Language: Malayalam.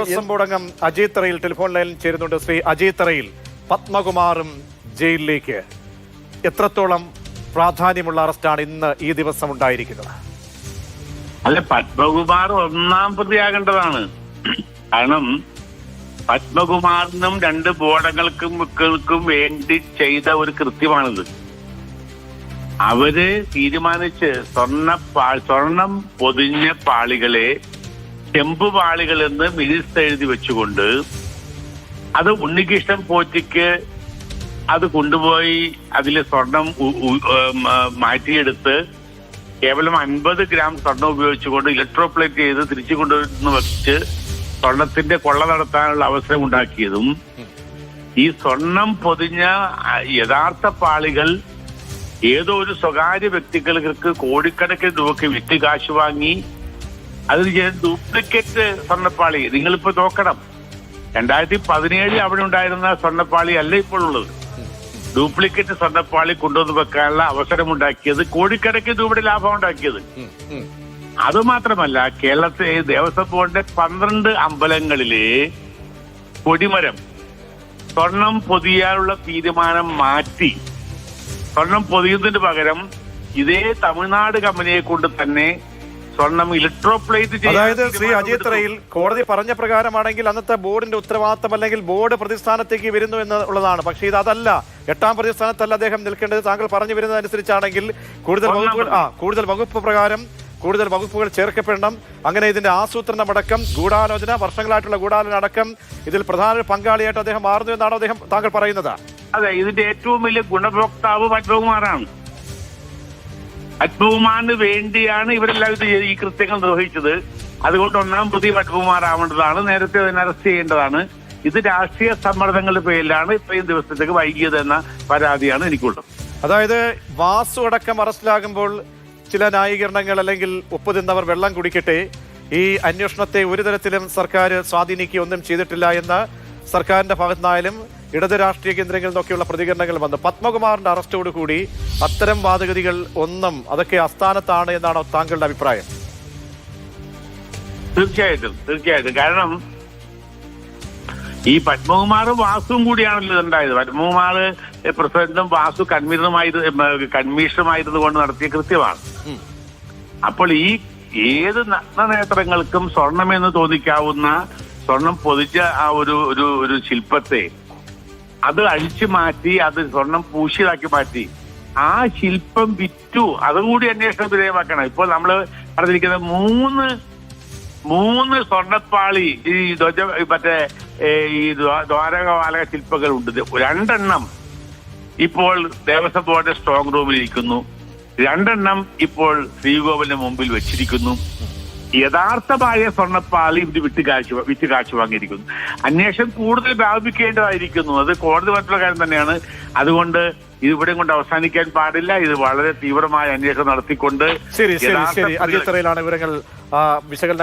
ദേവസ്വം ബോർഡ് അംഗം അജയ് തറയിൽ ടെലിഫോൺ ലൈനിൽ ചേരുന്നുണ്ട്. ശ്രീ അജയ് തറയിൽ, പത്മകുമാറും ജയിലിലേക്ക് എത്രത്തോളം പ്രാധാന്യമുള്ള അറസ്റ്റാണ് ഇന്ന് ഈ ദിവസം ഉണ്ടായിരിക്കുന്നത്? അല്ല, പത്മകുമാർ ഒന്നാം പ്രതിയാകേണ്ടതാണ്. കാരണം പത്മകുമാറിനും രണ്ട് ബോർഡങ്ങൾക്കും വേണ്ടി ചെയ്ത ഒരു കൃത്യമാണിത്. അവര് തീരുമാനിച്ച് സ്വർണം പൊതിഞ്ഞ പാളികളെ ചെമ്പ് പാളികൾ എന്ന് മിനിറ്റ്സ് എഴുതി വെച്ചുകൊണ്ട് അത് ഉണ്ണികൃഷ്ണൻ പോറ്റിക്ക് അത് കൊണ്ടുപോയി അതിലെ സ്വർണം മാറ്റിയെടുത്ത് കേവലം 50 ഗ്രാം സ്വർണം ഉപയോഗിച്ചുകൊണ്ട് ഇലക്ട്രോപ്ലേറ്റ് ചെയ്ത് തിരിച്ചു കൊണ്ടുവന്ന് വെച്ച് സ്വർണത്തിന്റെ കൊള്ള നടത്താനുള്ള അവസരം ഉണ്ടാക്കിയതും, ഈ സ്വർണം പൊതിഞ്ഞ യഥാർത്ഥ പാളികൾ ഏതോ ഒരു സ്വകാര്യ വ്യക്തികൾക്ക് കോടിക്കണക്കിന് രൂപയ്ക്ക് വിറ്റ് കാശ് വാങ്ങി അതിന് ഡ്യൂപ്ലിക്കേറ്റ് സ്വർണ്ണപ്പാളി. നിങ്ങളിപ്പോ നോക്കണം, 2017 അവിടെ ഉണ്ടായിരുന്ന സ്വർണ്ണപ്പാളി അല്ല ഇപ്പോൾ ഉള്ളത്. ഡ്യൂപ്ലിക്കേറ്റ് സ്വർണ്ണപ്പാളി കൊണ്ടുവന്ന് വെക്കാനുള്ള അവസരം ഉണ്ടാക്കിയത്, കോടിക്കണക്കിന് രൂപയുടെ ലാഭം ഉണ്ടാക്കിയത്. അതുമാത്രമല്ല, കേരളത്തിലെ ദേവസ്വം ബോർഡിന്റെ 12 അമ്പലങ്ങളിലെ കൊടിമരം സ്വർണം പൊതിയാനുള്ള തീരുമാനം മാറ്റി സ്വർണം പൊതിയുന്നതിന് പകരം ഇതേ തമിഴ്നാട് കമ്പനിയെ കൊണ്ട് തന്നെ സ്വർണം ഇലക്ട്രോപ്ലേറ്റ് ചെയ്യും. അതായത് ശ്രീ അജയ് തറയിൽ, കോടതി പറഞ്ഞ പ്രകാരമാണെങ്കിൽ അന്നത്തെ ബോർഡിന്റെ ഉത്തരവാദിത്തം അല്ലെങ്കിൽ ബോർഡ് പ്രതിസ്ഥാനത്തേക്ക് വരുന്നു എന്നുള്ളതാണ്. പക്ഷേ ഇത് അതല്ല, 8ാം പ്രതിസ്ഥാനത്തല്ല അദ്ദേഹം നിൽക്കേണ്ടത്. താങ്കൾ പറഞ്ഞു വരുന്നതനുസരിച്ചാണെങ്കിൽ കൂടുതൽ വകുപ്പ് പ്രകാരം കൂടുതൽ വകുപ്പുകൾ ചേർക്കപ്പെടണം. അങ്ങനെ ഇതിന്റെ ആസൂത്രണമടക്കം ഗൂഢാലോചന, വർഷങ്ങളായിട്ടുള്ള ഗൂഢാലോചന അടക്കം ഇതിൽ പ്രധാന പങ്കാളിയായിട്ട് അദ്ദേഹം മാറുന്നു എന്നാണോ താങ്കൾ പറയുന്നത്? അതെ, ഇതിന്റെ ഏറ്റവും വലിയ ഗുണഭോക്താവ് പത്മകുമാറാണ്. പത്മകുമാറിന് വേണ്ടിയാണ് ഇവരെല്ലാവരും ഈ കൃത്യങ്ങൾ നിർവഹിച്ചത്. അതുകൊണ്ട് 1ാം പ്രതി പത്മകുമാർ ആവേണ്ടതാണ്. നേരത്തെ അതിനെ അറസ്റ്റ് ചെയ്യേണ്ടതാണ്. ഇത് രാഷ്ട്രീയ സമ്മർദ്ദങ്ങളുടെ പേരിലാണ് ഇത്രയും ദിവസത്തേക്ക് വൈകിയത് എന്ന പരാതിയാണ് എനിക്കുള്ളത്. അതായത് വാസു അടക്കം അറസ്റ്റിലാകുമ്പോൾ ചില ന്യായീകരണങ്ങൾ അല്ലെങ്കിൽ ഉപ്പ് തിന്നവർ വെള്ളം കുടിക്കട്ടെ, ഈ അന്വേഷണത്തെ ഒരു തരത്തിലും സർക്കാർ സ്വാധീനിക്കുകയൊന്നും ചെയ്തിട്ടില്ല എന്ന് സർക്കാരിന്റെ ഭാഗത്തുനിന്നായാലും ഇടത് രാഷ്ട്രീയ കേന്ദ്രങ്ങളിൽ നിന്നൊക്കെയുള്ള പ്രതികരണങ്ങൾ വന്നു. പത്മകുമാറിന്റെ അറസ്റ്റോടുകൂടി അത്തരം വാദഗതികൾ അതൊക്കെ അസ്ഥാനത്താണ് എന്നാണോ താങ്കളുടെ അഭിപ്രായം? തീർച്ചയായിട്ടും. കാരണം ഈ പത്മകുമാറും വാസുവും കൂടിയാണല്ലോ ഇതുണ്ടായത്. പത്മകുമാർ പ്രസിഡന്റും വാസു കമ്മീഷണറുമായിരുന്നു കൊണ്ട് നടത്തിയ കൃത്യമാണ്. അപ്പോൾ ഈ ഏത് നഗ്നനേത്രങ്ങൾക്കും സ്വർണമെന്ന് തോന്നിക്കാവുന്ന സ്വർണം പൊതിച്ച ആ ഒരു ശില്പത്തെ അത് അഴിച്ചു മാറ്റി, അത് സ്വർണം പൂശിയതാക്കി മാറ്റി, ആ ശില്പം വിറ്റു. അതുകൂടി അന്വേഷണം വിധേയമാക്കണം. ഇപ്പോൾ നമ്മൾ പറഞ്ഞിരിക്കുന്നത് മൂന്ന് സ്വർണ്ണപ്പാളി ഈ മറ്റേ ഈ ദ്വാരകപാലക ശില്പങ്ങളുണ്ട്. 2 എണ്ണം ഇപ്പോൾ ദേവസ്വം ബോർഡിന്റെ സ്ട്രോങ് റൂമിൽ ഇരിക്കുന്നു. 2 എണ്ണം ഇപ്പോൾ ശ്രീകോവിലിന് മുമ്പിൽ വെച്ചിരിക്കുന്നു. യഥാർത്ഥമായ സ്വർണ്ണപ്പാളി ഇത് വിറ്റ് കാശ് വാങ്ങിയിരിക്കുന്നു. അന്വേഷണം കൂടുതൽ വ്യാപിക്കേണ്ടതായിരിക്കുന്നു. അത് കോടതി മറ്റുള്ള കാര്യം തന്നെയാണ്. അതുകൊണ്ട് ഇത് ഇവിടെ കൊണ്ട് അവസാനിക്കാൻ പാടില്ല. ഇത് വളരെ തീവ്രമായ അന്വേഷണം നടത്തിക്കൊണ്ട് ശരി. അജയ് തറയിലാണ് വിവരങ്ങൾ വിശകലനം